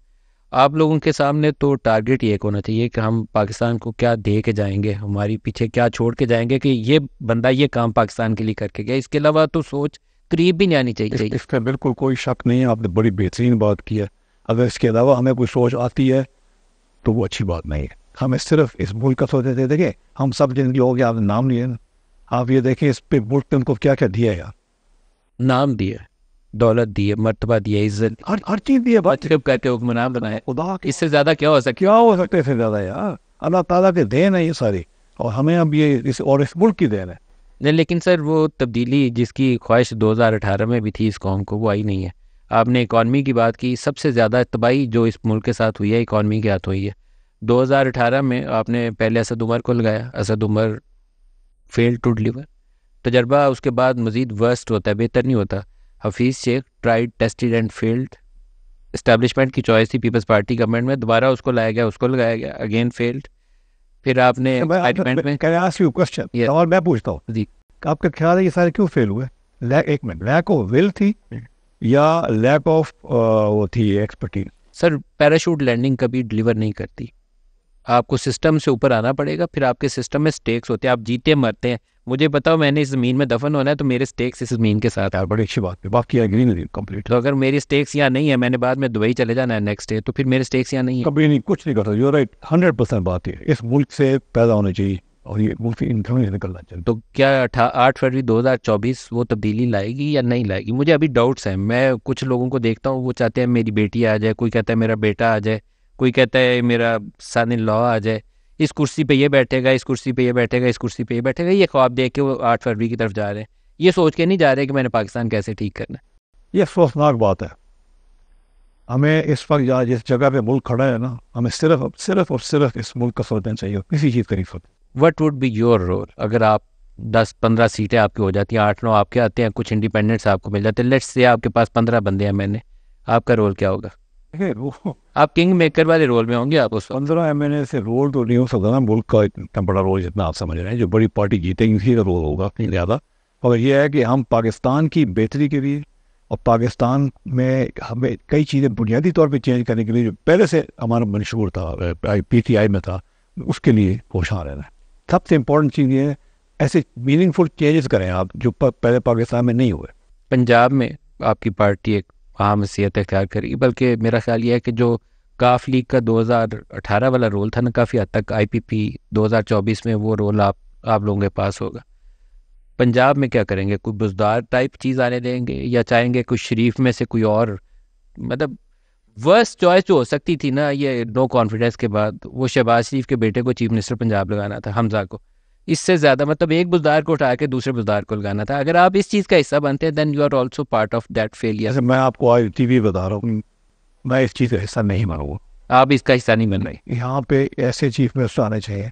आप लोगों के सामने तो टारगेट ये होना चाहिए कि हम पाकिस्तान को क्या दे के जाएंगे, हमारी पीछे क्या छोड़ के जाएंगे कि ये बंदा ये काम पाकिस्तान के लिए करके गया। इसके अलावा तो सोच करीब भी नहीं आनी चाहिए। इसका बिल्कुल कोई शक नहीं है, आपने बड़ी बेहतरीन बात की है। अगर इसके अलावा हमें कोई सोच आती है तो वो अच्छी बात नहीं है। हमें सिर्फ इस मुल्क का सोचते थे। देखिए, हम सब जिन लोग आपने नाम लिए ना, आप ये देखें इस पे मुल्क ने उनको क्या क्या दिया यार। नाम दिया, दौलत दी है, मर्तबा दिया, इज्जत, हर चीज़ दी है। वाजिब करके हुक्मरान बनाए। खुदा इससे ज़्यादा क्या हो सकता? क्या हो सकता है इससे ज़्यादा यार? अल्लाह ताला के देन है ये सारी, और हमें अब ये इस मुल्क की देन है। नहीं, लेकिन सर वो तब्दीली जिसकी ख्वाहिश 2018 में भी थी इस कौम को, वो आई नहीं है। आपने इकॉनमी की बात की, सबसे ज़्यादा तबाही जो इस मुल्क के साथ हुई है इकॉनमी के हाथ हुई है। 2018 में आपने पहले असद उमर को लगाया, Asad Umar fail to deliver. तजर्बा उसके बाद मज़ीद वर्स्ट होता है, बेहतर नहीं होता। Hafeez Sheikh tried, tested and failed. Establishment की चॉइस थी पीपल्स पार्टी गवर्नमेंट में, दोबारा उसको लाया गया, उसको लगाया गया, अगेन फेल्ड। फिर आपने क्वेश्चन और मैं पूछता हूँ जी, आपका ख्याल है ये सारे क्यों फेल हुए? एक मिनट, लैक ऑफ विल थी या लैक ऑफ वो थी एक्सपर्टीज? सर पैराशूट लैंडिंग कभी डिलीवर नहीं करती। आपको सिस्टम से ऊपर आना पड़ेगा, फिर आपके सिस्टम में स्टेक्स होते हैं, आप जीते मरते हैं। मुझे बताओ, मैंने इस ज़मीन में दफन होना है तो मेरे स्टेक्स इस ज़मीन के साथ। यार बड़ी अच्छी बात है, बाकी एग्री नहीं कंप्लीट। तो अगर मेरी स्टेक्स यहाँ नहीं है, मैंने बाद में दुबई चले जाना है नेक्स्ट डे, तो फिर मेरे स्टेक्स यहाँ नहीं है। कभी नहीं, कुछ नहीं करता। यू राइट, 100% बात है। इस मुल्क से पैदा होना चाहिए और ये मुल्क से इनकम नहीं निकलना चाहिए। तो क्या 8 फरवरी 2024 वो तब्दीली लाएगी या नहीं लाएगी? मुझे अभी डाउट्स हैं। मैं कुछ लोगों को देखता हूँ, वो चाहते हैं मेरी बेटी आ जाए, कोई कहता है मेरा बेटा आ जाए, कोई कहता है मेरा सन इन लॉ आ जाए, इस कुर्सी पे ये बैठेगा, इस कुर्सी पे ये बैठेगा, इस कुर्सी पे ये बैठेगा। ये ख्वाब देख के वो 8 फरवरी की तरफ जा रहे हैं। ये सोच के नहीं जा रहे कि मैंने पाकिस्तान कैसे ठीक करना है। ये अफसोसनाक बात है। हमें इस वक्त जहाँ जिस जगह पे मुल्क खड़ा है ना, हमें सिर्फ और सिर्फ इस मुल्क का सोचना चाहिए, किसी चीज़ का नहीं सोचना। What would be your role अगर आप 10-15 सीटें आपकी हो जाती हैं, 8-9 आपके आते हैं, कुछ इंडिपेंडेंट्स आपको मिल जाते हैं, लेट्स से आपके पास 15 बंदे हैं, मैंने, आपका रोल क्या होगा? वो आप किंग मेकर वाले रोल में होंगे आप उस वक्त। 15 MNA से रोल तो नहीं हो सकता ना मुल्क का इतना बड़ा रोल जितना आप समझ रहे हैं। जो बड़ी पार्टी जीतेगी उसी का रोल होगा ज़्यादा। और यह है कि हम पाकिस्तान की बेहतरी के लिए और पाकिस्तान में हमें कई चीज़ें बुनियादी तौर पे चेंज करने के लिए, जो पहले से हमारा मंशूर था, PTI में था, उसके लिए होशियार रहना है। सबसे इम्पोर्टेंट चीज़ ये है ऐसे मीनिंगफुल चेंजेस करें आप जो पहले पाकिस्तान में नहीं हुए। पंजाब में आपकी पार्टी एक अहम हैसियत इख्तियार करेगी, बल्कि मेरा ख्याल ये है कि जो काफ लीग का 2018 वाला रोल था ना, काफ़ी हद तक IPP 2024 में वो रोल आप लोगों के पास होगा। पंजाब में क्या करेंगे? कोई बुजदार टाइप चीज़ आने देंगे या चाहेंगे कोई शरीफ में से कोई और? मतलब वर्स्ट चॉइस जो हो सकती थी ना, ये नो कॉन्फिडेंस के बाद, वो शहबाज शरीफ के बेटे को चीफ मिनिस्टर पंजाब लगाना था, हमजा को। इससे ज़्यादा मतलब एक बुजदार को उठा के दूसरे बुजदार को लगाना था। अगर आप इस चीज़ का हिस्सा बनते हैं then you are also part of that failure. जैसे मैं आपको आज TV बता रहा हूँ, मैं इस चीज़ का हिस्सा नहीं बनूंगा। आप इसका हिस्सा नहीं बन रहे। यहाँ पे ऐसे चीफ मिनिस्टर आने चाहिए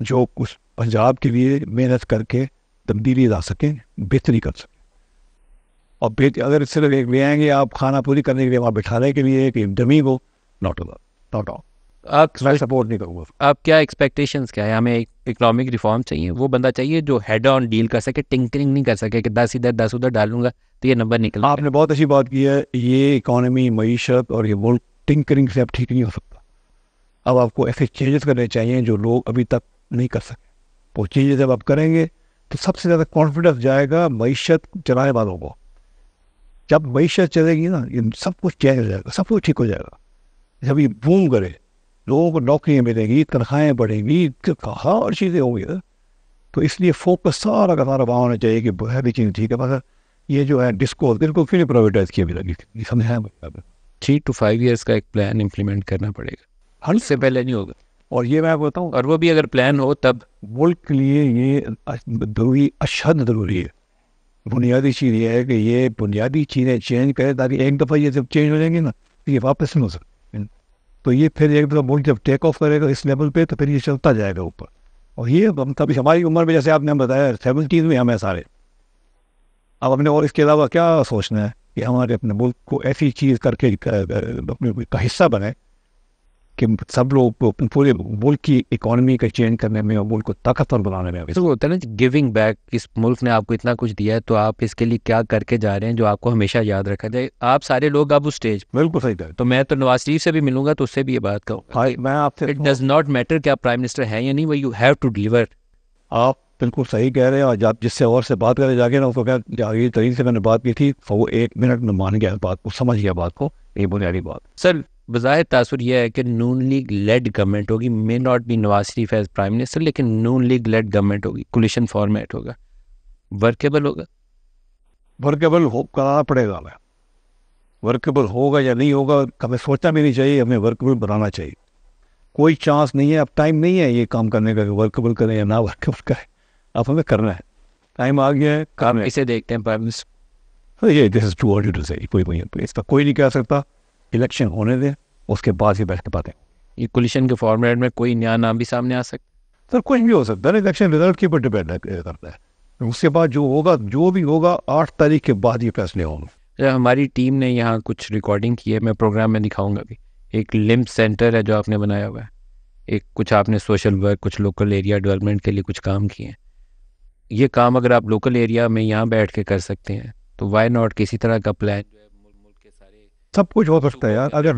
जो उस पंजाब के लिए मेहनत करके तब्दीली ला सकें, बेहतरी कर सकें। और अगर सिर्फ एक ले आएंगे आप खाना पूरी करने के लिए, वहाँ बिठाने के लिए एक डमी को, नॉट नॉट ऑल। मैं सपोर्ट नहीं करूँगा। आप क्या एक्सपेक्टेशंस क्या है? हमें एक इकोनॉमिक रिफॉर्म चाहिए, वो बंदा चाहिए जो हेड ऑन डील कर सके, टिंकरिंग नहीं कर सके कि 10 इधर 10 उधर डालूंगा तो ये नंबर निकल। आपने बहुत अच्छी बात की है। ये इकोनॉमी, मईशत और ये मुल्क टिंकरिंग से अब ठीक नहीं हो सकता। अब आपको ऐसे चेंजेस करने चाहिए जो लोग अभी तक नहीं कर सके। वो चेंजेस जब आप करेंगे तो सबसे ज़्यादा कॉन्फिडेंस जाएगा मईशत चलाने वालों को। जब मईशत चलेगी ना, ये सब कुछ चेंज हो जाएगा, सब कुछ ठीक हो जाएगा। जब ये बूम करे, लोगों को नौकरियाँ मिलेंगी, तनख्वाहें बढ़ेंगी, कहाँ और चीज़ें होंगी। तो इसलिए फोकस सारा का सारा वहाँ होना चाहिए कि बुनियादी चीज़ ठीक है। मगर ये जो है डिस्को क्यों नहीं प्राइवेटाइज किया भी लगी, समझ है? 3 to 5 years का एक प्लान इम्प्लीमेंट करना पड़ेगा, हर से पहले नहीं होगा। और ये मैं बताऊँ, और वो भी अगर प्लान हो तब। मुल्क के लिए ये ज़रूरी, अशद ज़रूरी है। बुनियादी चीज़ ये है कि ये बुनियादी चीज़ें चेंज करें, ताकि एक दफ़ा ये जब चेंज हो जाएंगी ना तो ये वापस नहीं हो सकती। तो ये फिर एक दफ़ा मुल्क जब टेक ऑफ करेगा इस लेवल पे, तो फिर ये चलता जाएगा ऊपर। और ये हम कभी हमारी उम्र में, जैसे आपने बताया 70s में हमें सारे, अब हमने और इसके अलावा क्या सोचना है कि हमारे अपने मुल्क को ऐसी चीज़ करके अपने का हिस्सा बने कि सब लोग पूरे मुल्क की इकोनॉमी का चेंज करने में और मुल्क को ताकतवर बनाने में। तो होता है ना गिविंग बैक, इस मुल्क ने आपको इतना कुछ दिया है तो आप इसके लिए क्या करके जा रहे हैं जो आपको हमेशा याद रखा जाए। आप सारे लोग अब उस स्टेज। बिल्कुल सही कहा। तो मैं तो नवाज शरीफ से भी मिलूंगा तो उससे भी ये बात कहूँगा, मैं आपसे, इट डज नॉट मैटर कि आप प्राइम मिनिस्टर हैं या नहीं, वो यू हैव टू डिलीवर। आप बिल्कुल सही कह रहे हैं। और जब जिससे और से बात करें जाके ना, उसको क्या आगे तरीके से मैंने बात की थी, वो 1 मिनट में मान गया बात को, समझ गया बात को। ये बुनियादी बात सर, बज़ाहिर तासुर यह है कि नून लीग लेड गवर्नमेंट होगी, may not be Nawaz Sharif as prime minister, लेकिन नून लीग लेड गवर्नमेंट होगी, कोलिशन फॉर्मेट होगा, वर्केबल होगा। वर्केबल हो कराना पड़ेगा। हमें वर्केबल होगा या नहीं होगा हमें सोचना भी नहीं चाहिए, हमें वर्केबल बनाना चाहिए। कोई चांस नहीं है, अब टाइम नहीं है ये काम करने का कि वर्केबल करें या ना वर्केबल करें। अब हमें करना है, टाइम आ गया है, काम है। इसे देखते हैं प्राइम मिनिस्टर। ये this is too early to say, इसका कोई नहीं कह सकता। इलेक्शन होने दें, उसके बाद ही बैठ के बातें। ये कोलिशन के फॉर्मेट में कोई नया नाम भी सामने आ सकता सर कुछ भी हो सकता है, इलेक्शन रिजल्ट के ऊपर डिपेंड करता है। उसके बाद जो होगा, जो भी होगा 8 तारीख के बाद ये फैसले होंगे। हमारी टीम ने यहाँ कुछ रिकॉर्डिंग की है, मैं प्रोग्राम में दिखाऊंगा भी। एक लिम्स सेंटर है जो आपने बनाया हुआ है, एक कुछ आपने सोशल वर्क, कुछ लोकल एरिया डेवलपमेंट के लिए कुछ काम किए हैं। ये काम अगर आप लोकल एरिया में यहाँ बैठ के कर सकते हैं तो वाई नॉट किसी तरह का प्लान जो है मुल्क के सारे। सब कुछ हो सकता है यार। अगर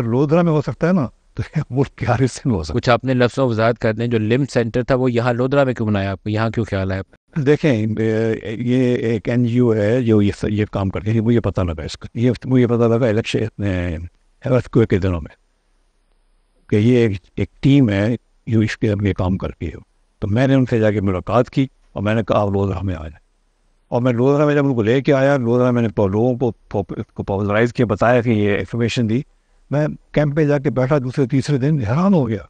लोधरा में हो सकता है ना, तो मुल्क के हर हिस्से में हो सकता कुछ आपने लफ्ज़ों वजाहत कर दें, जो लिम्स सेंटर था वो यहाँ लोधरा में क्यों बनाया, आपको यहाँ क्यों ख्याल आया? देखें, ये एक NGO है जो ये काम करती है। मुझे पता लगा इसका, मुझे पता लगा इलेक्शन अर्थक्वेक के दिनों में कि ये एक टीम है जो इसके अपने काम करती है। तो मैंने उनसे जाके मुलाकात की और मैंने कहा आप लोधरा में आ जाए। और मैं लोधरा में जब उनको लेके आया, लोधरा मैंने लोगों को पॉपुलराइज किया, बताया कि ये इन्फॉर्मेशन दी। मैं कैंप पे जाके बैठा, दूसरे तीसरे दिन हैरान हो गया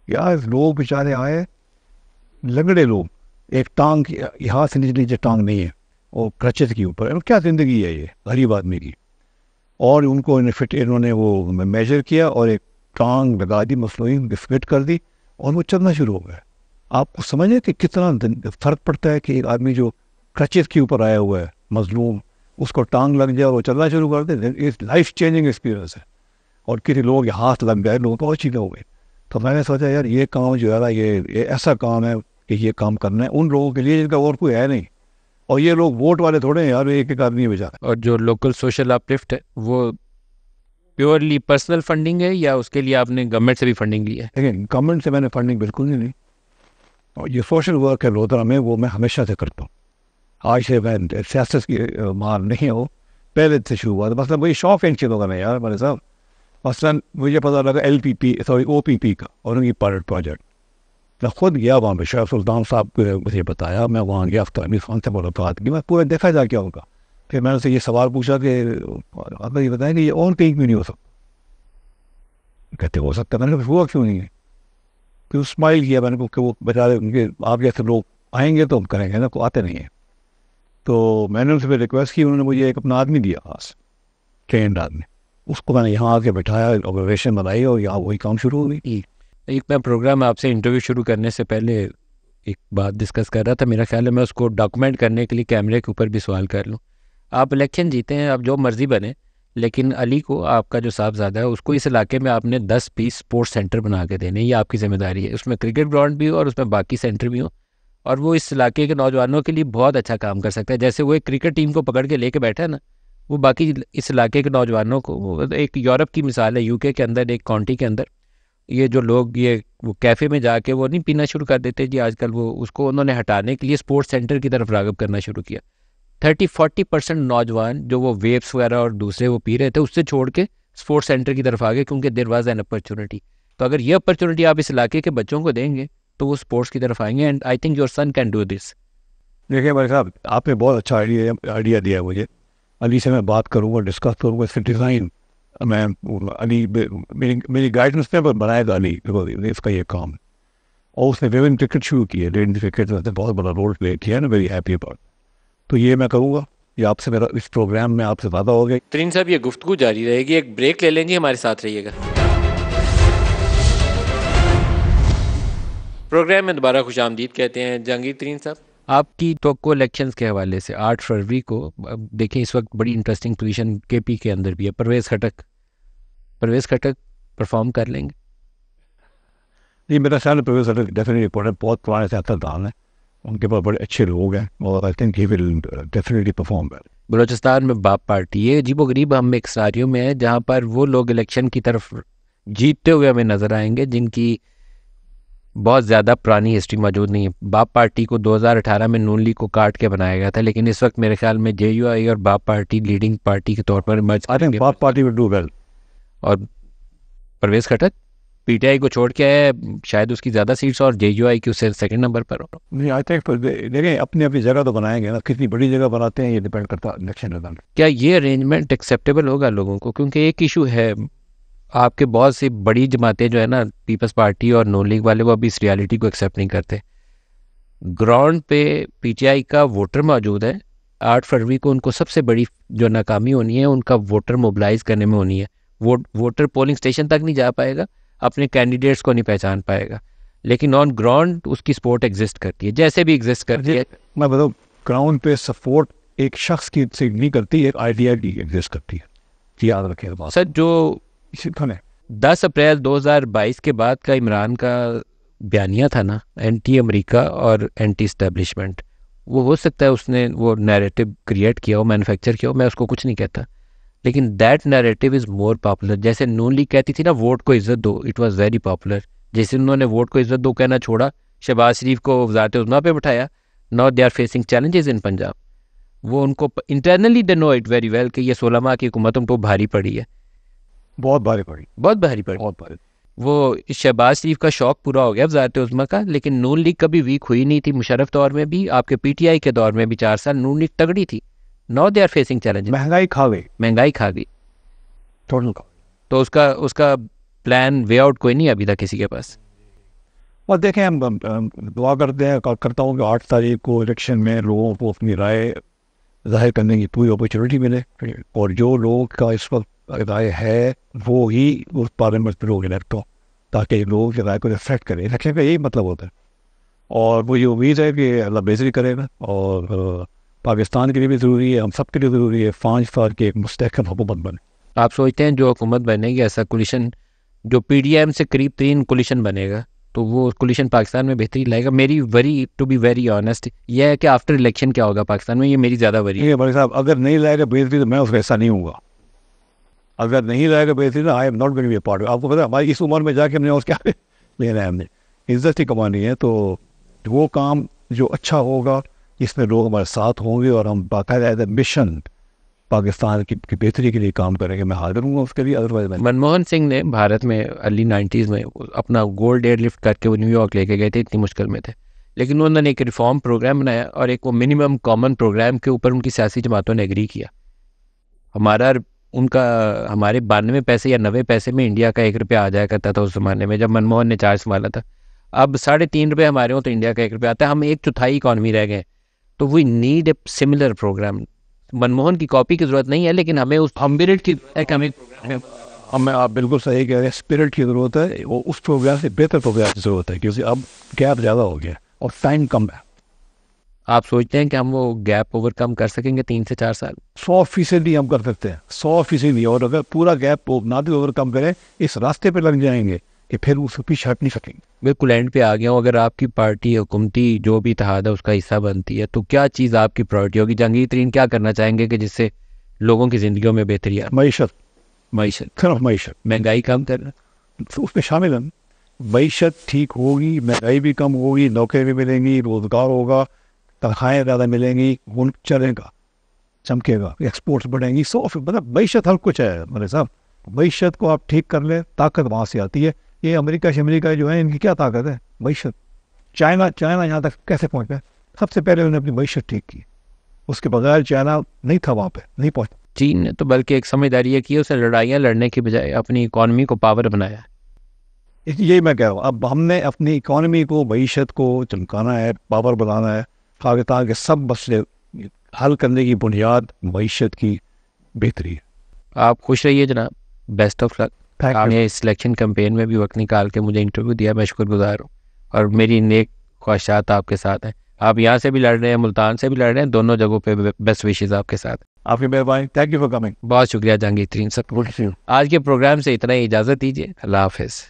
यार। लोग बेचारे आए, लगड़े लोग, एक टांग यहाँ से नीचे टांग नहीं है और क्रचेस के ऊपर। क्या ज़िंदगी है ये गरीब आदमी की। और उनको इन्होंने वो मेजर किया और एक टांग लगा दी, मसनूई फिट कर दी और वो चलना शुरू हो गया। आपको समझे कि कितना फ़र्क पड़ता है कि एक आदमी जो क्रचेस के ऊपर आया हुआ है, मजलूम, उसको टांग लग जाए और वो चलना शुरू कर दे। इस लाइफ चेंजिंग एक्सपीरियंस है। और किसी लोग के हाथ लग गए, लोगों को और चीज़ें हो गई। तो मैंने सोचा यार ये काम जो है ना, ये ऐसा काम है कि ये काम करना है उन लोगों के लिए जिनका और कोई है नहीं। और ये लोग वोट वाले थोड़े हैं यार, एक एक आदमी बेचारा। और जो लोकल सोशल अपलिफ्ट है वो प्योरली पर्सनल फंडिंग है या उसके लिए आपने गवर्नमेंट से भी फंडिंग ली है? लेकिन गवर्नमेंट से मैंने फंडिंग बिल्कुल नहीं ली। और ये सोशल वर्क है रोज़ाना में, वो मैं हमेशा से करता हूँ। आज से मैं सियासत की मार नहीं हो, पहले से शुरू हुआ था। मसलन मुझे शौक इन चीज़ों का नहीं यार मेरे साहब। मसलन मुझे पता लगा OPP का और उनकी पायलट प्रोजेक्ट, मैं खुद गया वहाँ पे, शेख सुल्तान साहब को मुझे बताया, मैं वहाँ गया, अफ्तार अमीर खान से मुलाकात की, मैं पूरा देखा जा क्या होगा। फिर मैंने उनसे ये सवाल पूछा कि आप ये बताएं कि ये और कहीं भी नहीं हो सकता। कहते हो सकता है। मैंने कहा हुआ क्यों नहीं है? फिर स्माइल किया मैंने कि वो बेचारे उनके आप जैसे लोग आएंगे तो हम करेंगे ना, को आते नहीं है। तो मैंने उनसे फिर रिक्वेस्ट की, उन्होंने मुझे एक अपना आदमी दिया खास, ट्रेंड आदमी, उसको मैंने यहाँ आके बैठाया, ऑब्जर्वेशन बनाई और यहाँ वही काम शुरू हो गई। एक मैं प्रोग्राम आपसे इंटरव्यू शुरू करने से पहले एक बात डिस्कस कर रहा था, मेरा ख्याल है मैं उसको डॉक्यूमेंट करने के लिए कैमरे के ऊपर भी सवाल कर लूँ। आप इलेक्शन जीते हैं, आप जो मर्जी बने, लेकिन अली को, आपका जो साहबजादा है, उसको इस इलाके में आपने 10-20 स्पोर्ट्स सेंटर बना के देने, ये आपकी जिम्मेदारी है। उसमें क्रिकेट ग्राउंड भी हो और उसमें बाकी सेंटर भी हो, और वो इस इलाके के नौजवानों के लिए बहुत अच्छा काम कर सकता है। जैसे वो एक क्रिकेट टीम को पकड़ के लेके बैठा है ना, वो बाकी इस इलाके के नौजवानों को, एक यूरोप की मिसाल है, यूके के अंदर एक काउंटी के अंदर ये जो लोग ये वो कैफ़े में जाके वो नहीं पीना शुरू कर देते जी आजकल, वो उसको उन्होंने हटाने के लिए स्पोर्ट्स सेंटर की तरफ राग़िब करना शुरू किया। 30-40% नौजवान जो वो वेप्स वगैरह और दूसरे वो पी रहे थे, उससे छोड़ के स्पोर्ट्स सेंटर की तरफ आ गए, क्योंकि देयर वाज एन अपॉर्चुनिटी। तो अगर ये अपॉर्चुनिटी आप इस इलाके के बच्चों को देंगे तो वो स्पोर्ट्स की तरफ आएंगे, and I think your son can do this. देखिए भाई साहब, आपने बहुत अच्छा आइडिया दिया है मुझे। अली से मैं बात करूँगा, डिस्कस करूँगा इसका डिज़ाइन। मैं अली मेरी गाइडेंस पे बनाएगा अली इसका ये काम। और उसने विमेन क्रिकेट शुरू की है, लेडीज क्रिकेट में बहुत बड़ा रोल प्ले किया है ना, वेरी हैप्पी अबाउट। तो ये मैं करूँगा, ये आपसे मेरा इस प्रोग्राम में आपसे ज़्यादा हो गया। तरीन साहब, ये गुफ्तगू जारी रहेगी, एक ब्रेक ले लेंगे, हमारे साथ रहिएगा। प्रोग्राम में दोबारा खुशामदीद कहते हैं। जहांगीर तरीन साहब, आपकी तो इलेक्शंस के हवाले से 8 फरवरी को, अब देखें इस वक्त बड़ी इंटरेस्टिंग पोजीशन केपी के अंदर भी है। परवेज़ खटक परफॉर्म कर लेंगे? ये मेरा ख्याल प्रोफेसर डेफिनेटली बहुत पुराने सियासतदान हैं, उनके पास बड़े अच्छे लोग हैं, और I think he will definitely perform well. Balochistan में बाप पार्टी, ये अजीबोगरीब हम एक सिनारियो में है जहाँ पर वो लोग इलेक्शन की तरफ जीतते हुए हमें नजर आएंगे जिनकी बहुत ज़्यादा पुरानी हिस्ट्री मौजूद नहीं है। बाप पार्टी को 2018 में नून लीग को काट के बनाया गया था, लेकिन इस वक्त मेरे ख्याल में JUI और बाप पार्टी लीडिंग पार्टी के तौर पर इमर्ज करेंगे। बाप पार्टी विल डू वेल। और परवेज़ खटक PTI को छोड़ के आया, शायद उसकी ज़्यादा सीट्स और JUI की उससे सेकंड नंबर पर हो। नहीं, आई थिंक देखें अपनी अपनी जगह तो बनाएंगे ना, कितनी बड़ी जगह बनाते हैं ये डिपेंड करता है इलेक्शन रिजल्ट। क्या ये अरेंजमेंट एक्सेप्टेबल होगा लोगों को? क्योंकि एक इशू है, आपके बहुत सी बड़ी जमातें जो है ना, पीपल्स पार्टी और नून लीग वाले, वो अभी इस रियलिटी को एक्सेप्ट नहीं करते। ग्राउंड पे PTI का वोटर मौजूद है। 8 फरवरी को उनको सबसे बड़ी जो नाकामी होनी है, उनका वोटर मोबिलाइज करने में होनी है। वोटर पोलिंग स्टेशन तक नहीं जा पाएगा, अपने कैंडिडेट्स को नहीं पहचान पाएगा, लेकिन ऑन ग्राउंड उसकी सपोर्ट एग्जिस्ट करती है, जैसे भी एग्जिस्ट करती है। मैं बताऊँ, ग्राउंड पे सपोर्ट एक शख्स की से नहीं करती, एक आइडिया की एग्जिस्ट करती है, याद रखें बात। सर, जो 10 अप्रैल 2022 के बाद का इमरान का बयानिया था ना, एंटी अमेरिका और एंटी इस्टेब्लिशमेंट, वो हो सकता है उसने वो नैरेटिव क्रिएट किया हो, मैन्युफैक्चर किया हो, मैं उसको कुछ नहीं कहता, लेकिन that narrative is more popular. जैसे नून लीग कहती थी ना, वोट को इज्जत दो, इट वाज वेरी पॉपुलर। जैसे उन्होंने वोट को इज्जत दो कहना छोड़ा, शहबाज शरीफ को वज़ारत उज़्मा पे बिठाया, now they are facing challenges in Punjab. वो उनको internally they know it very well कि ये 16 माह की हुकूमत उनको भारी पड़ी है, बहुत भारी पड़ी। बहुत भारी। वो शहबाज शरीफ का शौक पूरा हो गया वज़ारत उज़्मा का, लेकिन नून लीग कभी वीक हुई नहीं थी। मुशर्रफ दौर में भी, आपके PTI के दौर में भी 4 साल नून लीग तगड़ी थी। Now they are facing challenges, महंगाई खा गई टोटल का। तो उसका प्लान वे आउट कोई नहीं अभी तक किसी के पास। और देखें, हम दुआ करते हैं, करता हूँ कि 8 तारीख को इलेक्शन में लोगों को अपनी राय जाहिर करने की पूरी अपॉर्चुनिटी मिले, और जो लोग का इस वक्त राय है वो ही उस पार्लियामेंट में लोग इलेक्ट हो, ताकि लोगों की राय को रिफ्लेक्ट करें। इलेक्शन का यही मतलब होता है, और मुझे उम्मीद है कि अल्लाह बेहतरी करेगा, और पाकिस्तान के लिए भी ज़रूरी है, हम सब के लिए ज़रूरी है 5 साल की एक मुस्तहकम हुकूमत बने। आप सोचते हैं जो हुकूमत बनेगी, ऐसा कोलिशन जो PDM से करीब 3 कोलिशन बनेगा, तो वो कोलिशन पाकिस्तान में बेहतरी लाएगा? मेरी worry, to be very honest, यह है कि आफ्टर इलेक्शन क्या होगा पाकिस्तान में, ये मेरी ज़्यादा वरी है। भाई साहब, अगर नहीं लाएगा बेहतरी तो मैं उसका हिस्सा नहीं हूँगा। अगर नहीं लाएगा बेहतरी ना, I am not going to be a part. आपको पता है हमारी इस उम्र में जाके हमने और क्या लेना है, हमने इज्जत ही कमानी है, तो तो वो काम जो अच्छा होगा, इसमें लोग हमारे साथ होंगे और हम बाकायदा मिशन पाकिस्तान की बेहतरी के लिए काम करेंगे। मैं हाजिर हूँ उसके लिए। अदरवाइज मनमोहन सिंह ने भारत में अर्ली 90s में अपना गोल्ड एयर लिफ्ट करके वो न्यूयॉर्क लेके गए थे, इतनी मुश्किल में थे, लेकिन उन्होंने एक रिफॉर्म प्रोग्राम बनाया और एक वो मिनिमम कॉमन प्रोग्राम के ऊपर उनकी सियासी जमातों ने एग्री किया। हमारा उनका हमारे 92 पैसे या 90 पैसे में इंडिया का 1 रुपया आ जाया करता था उस ज़माने में, जब मनमोहन ने चार्ज संभाला था। अब 3.5 रुपये हमारे हो तो इंडिया का 1 रुपया आता है, हम 1/4 इकॉनमी रह गए। तो we need a similar program. Manmohan की कॉपी की ज़रूरत नहीं है, लेकिन हमें उस स्पिरिट की इकोनॉमिक प्रोग्राम, हमें, आप बिल्कुल सही कह रहे हैं, स्पिरिट की ज़रूरत है। वो उस प्रोग्राम से बेहतर प्रोग्राम की ज़रूरत है, क्योंकि अब गैप ज़्यादा हो गया और टाइम कम है। आप सोचते हैं कि हम वो गैप ओवरकम कर सकेंगे 3 से 4 साल? 100% हम कर सकते हैं, 100%। और अगर पूरा गैप ना भी ओवरकम करें, इस रास्ते पर लग जाएंगे कि फिर उसको पीछे हट नहीं सकेंगे। बिल्कुल एंड पे आ गया हूँ। अगर आपकी पार्टी हुकूमती जो भी इत्तेहाद है उसका हिस्सा बनती है, तो क्या चीज़ आपकी प्रायोरिटी होगी? जहांगीर तरीन क्या करना चाहेंगे कि जिससे लोगों की ज़िंदगियों में बेहतरी आए? मईशत, सिर्फ मईशत, महंगाई कम करना, तो उसमें शामिल है। मईशत ठीक होगी, महंगाई भी कम होगी, नौकरी भी मिलेंगी, रोज़गार होगा, तनख्वाहें ज़्यादा मिलेंगी, मुल्क चलेगा, चमकेगा, एक्सपोर्ट्स बढ़ेंगी। मतलब मईशत हर कुछ है मेरे साहब। मईशत को आप ठीक कर लें, ताकत वहाँ से आती है। ये अमेरिका जो है, इनकी क्या ताकत है? मईशत। चाइना यहाँ तक कैसे पहुँचा? सबसे पहले उन्होंने अपनी मईशत ठीक की, उसके बगैर चाइना नहीं था, वहाँ पे नहीं पहुँचा। चीन ने तो बल्कि एक समझदारी है कि उसे लड़ाइयाँ लड़ने की बजाय अपनी इकॉनमी को पावर बनाया। यही मैं कह रहा हूँ, अब हमने अपनी इकॉनमी को, मईशत को चमकाना है, पावर बनाना है, ताकि सब मसले हल करने की बुनियाद मईशत की बेहतरी है। आप खुश रहिए जनाब, बेस्ट ऑफ लक। आपने सिलेक्शन कैंपेन में भी वक्त निकाल के मुझे इंटरव्यू दिया, मैं शुक्रगुजार हूँ और मेरी नेक ख्वाहिशात आपके साथ हैं। आप यहाँ से भी लड़ रहे हैं, मुल्तान से भी लड़ रहे हैं, दोनों जगहों पे बेस्ट विशेज़ आपके साथ। आपकी मेहरबानी, थैंक यू फॉर कमिंग। बहुत शुक्रिया जहांगीर तरीन सर। आज के प्रोग्राम से इतना ही, इजाज़त दीजिए, अल्लाह हाफिज़।